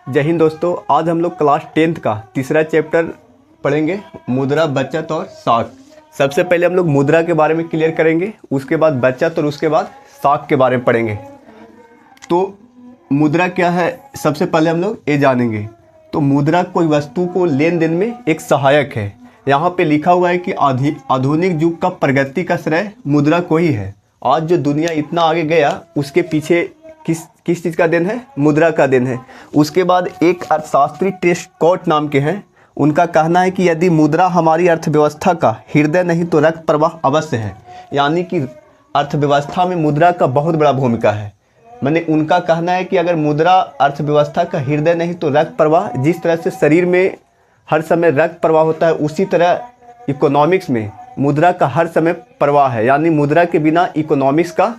जय हिंद दोस्तों। आज हम लोग क्लास 10th का तीसरा चैप्टर पढ़ेंगे, मुद्रा, बचत और साख। सबसे पहले हम लोग मुद्रा के बारे में क्लियर करेंगे, उसके बाद बचत और उसके बाद साख के बारे में पढ़ेंगे। तो मुद्रा क्या है सबसे पहले हम लोग ये जानेंगे। तो मुद्रा कोई वस्तु को लेन देन में एक सहायक है। यहाँ पे लिखा हुआ है कि आधुनिक युग का प्रगति का श्रेय मुद्रा को ही है। आज जो दुनिया इतना आगे गया उसके पीछे किस चीज़ का देन है? मुद्रा का देन है। उसके बाद एक अर्थशास्त्री ट्रेस्कॉट नाम के हैं, उनका कहना है कि यदि मुद्रा हमारी अर्थव्यवस्था का हृदय नहीं तो रक्त प्रवाह अवश्य है। यानी कि अर्थव्यवस्था में मुद्रा का बहुत बड़ा भूमिका है। मैंने उनका कहना है कि अगर मुद्रा अर्थव्यवस्था का हृदय नहीं तो रक्त प्रवाह, जिस तरह से शरीर में हर समय रक्त प्रवाह होता है उसी तरह इकोनॉमिक्स में मुद्रा का हर समय प्रवाह है। यानी मुद्रा के बिना इकोनॉमिक्स का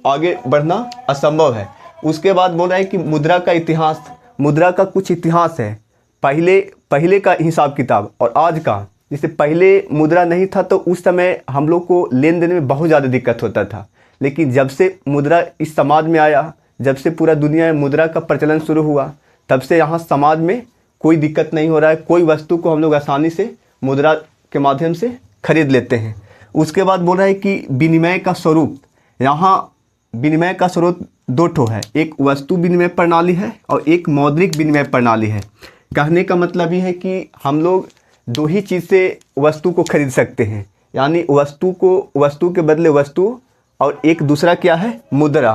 आगे बढ़ना असंभव है। उसके बाद बोल रहा है कि मुद्रा का इतिहास, मुद्रा का कुछ इतिहास है, पहले का हिसाब किताब और आज का। जैसे पहले मुद्रा नहीं था तो उस समय हम लोग को लेन देन में बहुत ज़्यादा दिक्कत होता था, लेकिन जब से मुद्रा इस समाज में आया, जब से पूरा दुनिया में मुद्रा का प्रचलन शुरू हुआ, तब से यहाँ समाज में कोई दिक्कत नहीं हो रहा है। कोई वस्तु को हम लोग आसानी से मुद्रा के माध्यम से खरीद लेते हैं। उसके बाद बोल रहा है कि विनिमय का स्वरूप, यहाँ विनिमय का स्रोत दो ठो है, एक वस्तु विनिमय प्रणाली है और एक मौद्रिक विनिमय प्रणाली है। कहने का मतलब ये है कि हम लोग दो ही चीज़ से वस्तु को खरीद सकते हैं, यानी वस्तु के बदले वस्तु, और एक दूसरा क्या है? मुद्रा।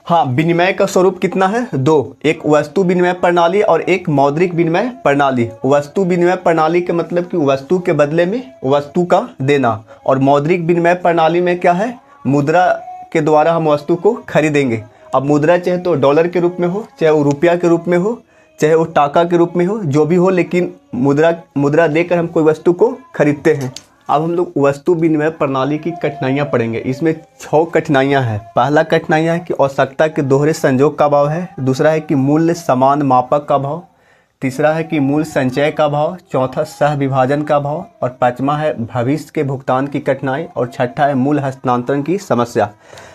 हाँ, विनिमय का स्वरूप कितना है? दो, एक वस्तु विनिमय प्रणाली और एक मौद्रिक विनिमय प्रणाली। वस्तु विनिमय प्रणाली के मतलब कि वस्तु के बदले में वस्तु का देना, और मौद्रिक विनिमय प्रणाली में क्या है? मुद्रा के द्वारा हम वस्तु को खरीदेंगे। अब मुद्रा चाहे तो डॉलर के रूप में हो, चाहे वो रुपया के रूप में हो, चाहे वो टाका के रूप में हो, जो भी हो, लेकिन मुद्रा देकर हम कोई वस्तु को खरीदते हैं। अब हम लोग वस्तु विनिमय प्रणाली की कठिनाइयाँ पढ़ेंगे। इसमें 6 कठिनाइयाँ हैं। पहला कठिनाइयाँ है कि आवश्यकता के दोहरे संयोग का अभाव है। दूसरा है कि मूल्य समान मापक का अभाव। तीसरा है कि मूल संचय का अभाव। चौथा सह विभाजन का अभाव। और पांचवा है भविष्य के भुगतान की कठिनाई। और छठा है मूल हस्तांतरण की समस्या।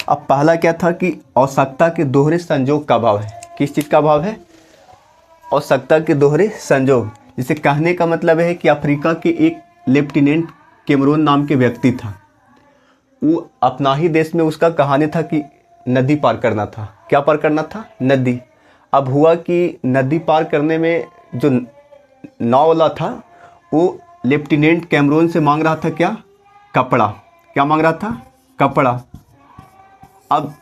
अब पहला क्या था कि आवश्यकता के दोहरे संयोग का अभाव है। किस चीज़ का अभाव है? आवश्यकता के दोहरे संयोग। जिसे कहने का मतलब है कि अफ्रीका के एक लेफ्टिनेंट कैमरून नाम के व्यक्ति था। वो अपना ही देश में उसका कहानी था कि नदी पार करना था। क्या पार करना था? नदी। अब हुआ कि नदी पार करने में जो नाव वाला था वो लेफ्टिनेंट कैमरून से मांग रहा था क्या? कपड़ा। क्या मांग रहा था? कपड़ा। अब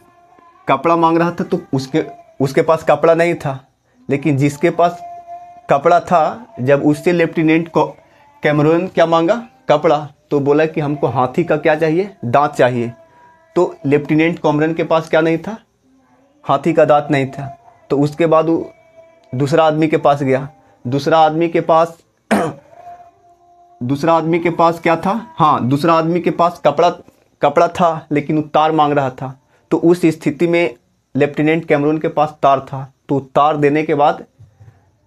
कपड़ा मांग रहा था तो उसके पास कपड़ा नहीं था, लेकिन जिसके पास कपड़ा था, जब उससे लेफ्टिनेंट को कैमरून क्या मांगा? कपड़ा। तो बोला कि हमको हाथी का क्या चाहिए? दांत चाहिए। तो लेफ्टिनेंट कैमरून के पास क्या नहीं था? हाथी का दांत नहीं था। तो उसके बाद वो दूसरा आदमी के पास गया। दूसरा आदमी के पास क्या था? हाँ, दूसरा आदमी के पास कपड़ा था, लेकिन वो तार मांग रहा था। तो उस स्थिति में लेफ्टिनेंट कैमरून के पास तार था, तो तार देने के बाद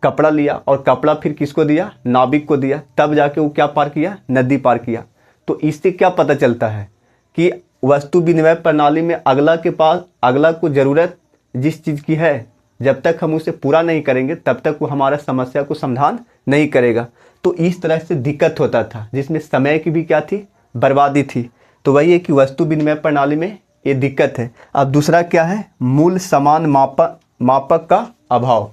कपड़ा लिया, और कपड़ा फिर किसको दिया? नाविक को दिया। तब जाके वो क्या पार किया? नदी पार किया। तो इससे क्या पता चलता है कि वस्तु विनिमय प्रणाली में अगला को ज़रूरत जिस चीज़ की है, जब तक हम उसे पूरा नहीं करेंगे तब तक वो हमारा समस्या को समाधान नहीं करेगा। तो इस तरह से दिक्कत होता था, जिसमें समय की भी क्या थी? बर्बादी थी। तो वही है कि वस्तु विनिमय प्रणाली में ये दिक्कत है। अब दूसरा क्या है? मूल समान मापक का अभाव।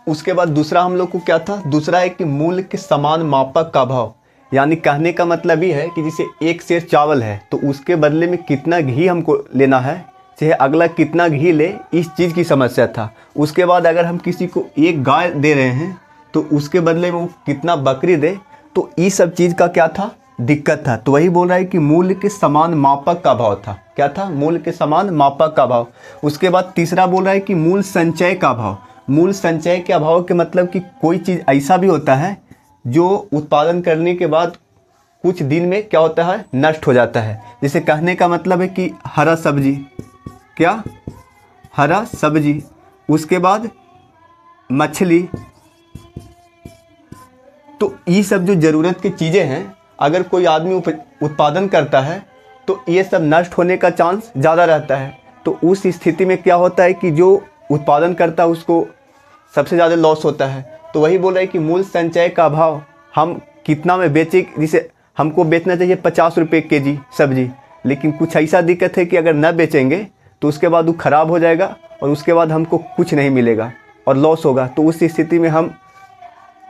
उसके बाद दूसरा हम लोग को क्या था? दूसरा है कि मूल्य के समान मापक का अभाव। यानी कहने का मतलब ये है कि जैसे एक सेर चावल है तो उसके बदले में कितना घी हमको लेना है, चाहे अगला कितना घी ले, इस चीज़ की समस्या था। उसके बाद अगर हम किसी को एक गाय दे रहे हैं तो उसके बदले में वो कितना बकरी दे, तो ये सब चीज़ का क्या था? दिक्कत था। तो वही बोल रहा है कि मूल्य के समान मापक का अभाव था। क्या था? मूल्य के समान मापक का अभाव। उसके बाद तीसरा बोल रहा है कि मूल संचय का अभाव। मूल संचय के अभाव के मतलब कि कोई चीज़ ऐसा भी होता है जो उत्पादन करने के बाद कुछ दिन में क्या होता है? नष्ट हो जाता है। जैसे कहने का मतलब है कि हरा सब्जी, क्या? हरा सब्जी। उसके बाद मछली। तो ये सब जो ज़रूरत की चीज़ें हैं, अगर कोई आदमी उत्पादन करता है तो ये सब नष्ट होने का चांस ज़्यादा रहता है। तो उस स्थिति में क्या होता है कि जो उत्पादन करता है उसको सबसे ज़्यादा लॉस होता है। तो वही बोल रहा है कि मूल संचय का अभाव, हम कितना में बेचे, जिसे हमको बेचना चाहिए 50 रुपये kg सब्जी, लेकिन कुछ ऐसा दिक्कत है कि अगर न बेचेंगे तो उसके बाद वो ख़राब हो जाएगा और उसके बाद हमको कुछ नहीं मिलेगा और लॉस होगा। तो उस स्थिति में हम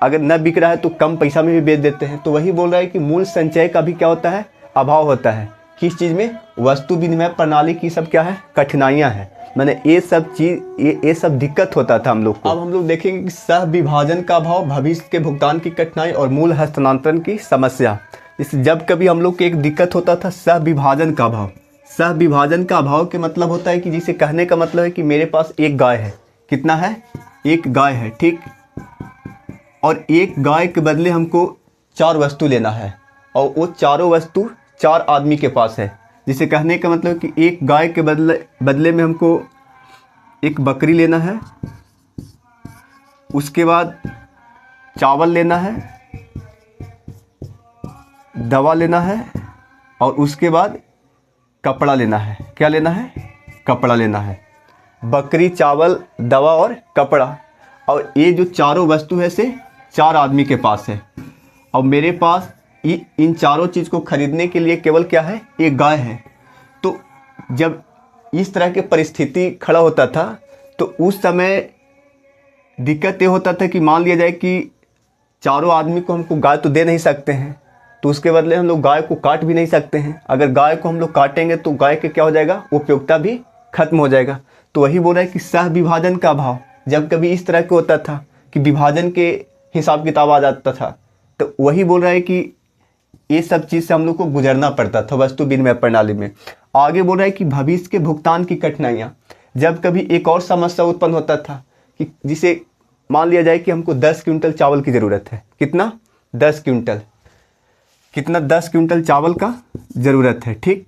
अगर न बिक रहा है तो कम पैसा में भी बेच देते हैं। तो वही बोल रहा है कि मूल संचय का भी क्या होता है, अभाव होता है। किस चीज़ में, वस्तु विनिमय प्रणाली की सब क्या है, कठिनाइयाँ हैं। मैंने ये सब चीज़ ये सब दिक्कत होता था हम लोग को। अब हम लोग देखेंगे कि सह विभाजन का अभाव, भविष्य के भुगतान की कठिनाई और मूल हस्तांतरण की समस्या। इस जब कभी हम लोग को एक दिक्कत होता था सह विभाजन का अभाव। सह विभाजन का अभाव के मतलब होता है कि जिसे कहने का मतलब है कि मेरे पास एक गाय है, कितना है, एक गाय है, ठीक, और एक गाय के बदले हमको 4 वस्तु लेना है और वो चारों वस्तु 4 आदमी के पास है। जिसे कहने का मतलब कि एक गाय के बदले में हमको एक बकरी लेना है, उसके बाद चावल लेना है, दवा लेना है और उसके बाद कपड़ा लेना है। क्या लेना है, कपड़ा लेना है। बकरी, चावल, दवा और कपड़ा, और ये जो चारों वस्तु है से 4 आदमी के पास है और मेरे पास इन चारों चीज़ को खरीदने के लिए केवल क्या है, एक गाय है। तो जब इस तरह के परिस्थिति खड़ा होता था तो उस समय दिक्कत ये होता था कि मान लिया जाए कि चारों आदमी को हमको गाय तो दे नहीं सकते हैं, तो उसके बदले हम लोग गाय को काट भी नहीं सकते हैं। अगर गाय को हम लोग काटेंगे तो गाय के क्या हो जाएगा, उपयोगिता भी खत्म हो जाएगा। तो वही बोल रहा है कि सह विभाजन का अभाव, जब कभी इस तरह के होता था कि विभाजन के हिसाब किताब आ जाता था, तो वही बोल रहा है कि ये सब चीज़ से हम लोग को गुजरना पड़ता था वस्तु विनिमय प्रणाली में। आगे बोल रहा है कि भविष्य के भुगतान की कठिनाइयाँ, जब कभी एक और समस्या उत्पन्न होता था कि जिसे मान लिया जाए कि हमको 10 क्विंटल चावल की ज़रूरत है, कितना, 10 क्विंटल, कितना, 10 क्विंटल चावल का ज़रूरत है, ठीक।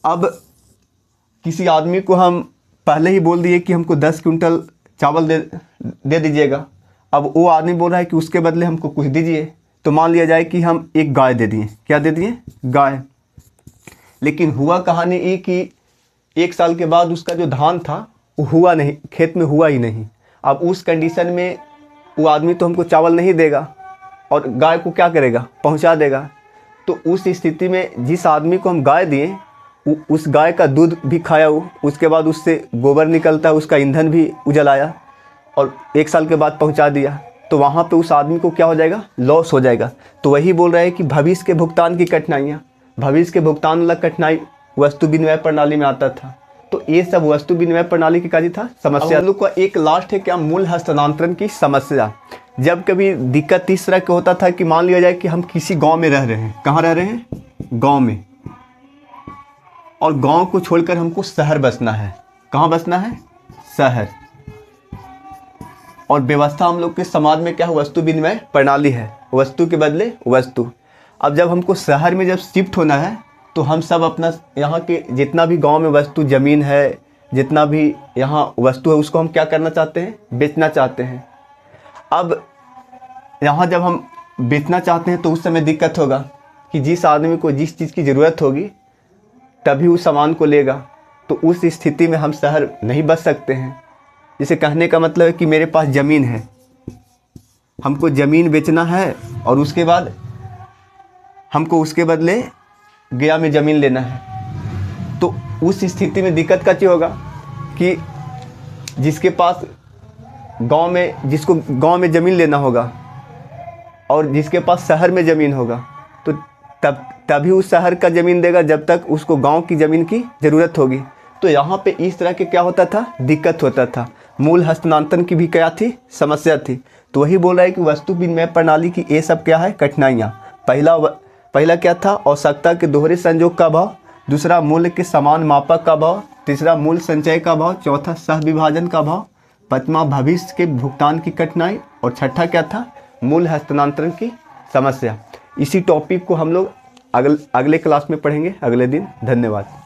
अब किसी आदमी को हम पहले ही बोल दिए कि हमको 10 क्विंटल चावल दे दीजिएगा। अब वो आदमी बोल रहा है कि उसके बदले हमको कुछ दीजिए। तो मान लिया जाए कि हम एक गाय दे दिए, क्या दे दिए, गाय। लेकिन हुआ कहानी ये कि 1 साल के बाद उसका जो धान था वो हुआ नहीं, खेत में हुआ ही नहीं। अब उस कंडीशन में वो आदमी तो हमको चावल नहीं देगा और गाय को क्या करेगा, पहुंचा देगा। तो उस स्थिति में जिस आदमी को हम गाय दिए उस गाय का दूध भी खाया वो, उसके बाद उससे गोबर निकलता है, उसका ईंधन भी उजलाया और 1 साल के बाद पहुंचा दिया। तो वहाँ पे उस आदमी को क्या हो जाएगा, लॉस हो जाएगा। तो वही बोल रहा है कि भविष्य के भुगतान की कठिनाइयाँ, भविष्य के भुगतान वाला कठिनाई वस्तु विनिमय प्रणाली में आता था। तो ये सब वस्तु विनिमय प्रणाली की कार्य था समस्या। हम लोग का एक लास्ट है क्या, मूल हस्तांतरण की समस्या। जब कभी दिक्कत इस तरह का होता था कि मान लिया जाए कि हम किसी गांव में रह रहे हैं, कहाँ रह रहे हैं, गांव में, और गांव को छोड़कर हमको शहर बसना है। कहाँ बसना है, शहर। और व्यवस्था हम लोग के समाज में क्या है, वस्तु विनिमय प्रणाली है, वस्तु के बदले वस्तु। अब जब हमको शहर में जब शिफ्ट होना है तो हम सब अपना यहाँ के जितना भी गांव में वस्तु, ज़मीन है, जितना भी यहाँ वस्तु है, उसको हम क्या करना चाहते हैं, बेचना चाहते हैं। अब यहाँ जब हम बेचना चाहते हैं तो उस समय दिक्कत होगा कि जिस आदमी को जिस चीज़ की ज़रूरत होगी तभी उस सामान को लेगा। तो उस स्थिति में हम शहर नहीं बच सकते हैं। जिसे कहने का मतलब है कि मेरे पास ज़मीन है, हमको ज़मीन बेचना है और उसके बाद हमको उसके बदले गया में ज़मीन लेना है। तो उस स्थिति में दिक्कत क्या होगा कि जिसके पास गांव में, जिसको गांव में ज़मीन लेना होगा और जिसके पास शहर में ज़मीन होगा, तो तभी उस शहर का ज़मीन देगा जब तक उसको गांव की ज़मीन की ज़रूरत होगी। तो यहाँ पे इस तरह के क्या होता था, दिक्कत होता था। मूल हस्तांतरण की भी क्या थी, समस्या थी। तो वही बोल रहा है कि वस्तु विनिमय प्रणाली की ये सब क्या है, कठिनाइयाँ। पहला क्या था, आवश्यकता के दोहरे संयोग का अभाव। दूसरा, मूल्य के समान मापक का अभाव। तीसरा, मूल संचय का अभाव। चौथा, सह विभाजन का अभाव। पांचवा, भविष्य के भुगतान की कठिनाई। और छठा क्या था, मूल हस्तांतरण की समस्या। इसी टॉपिक को हम लोग अगले क्लास में पढ़ेंगे अगले दिन। धन्यवाद।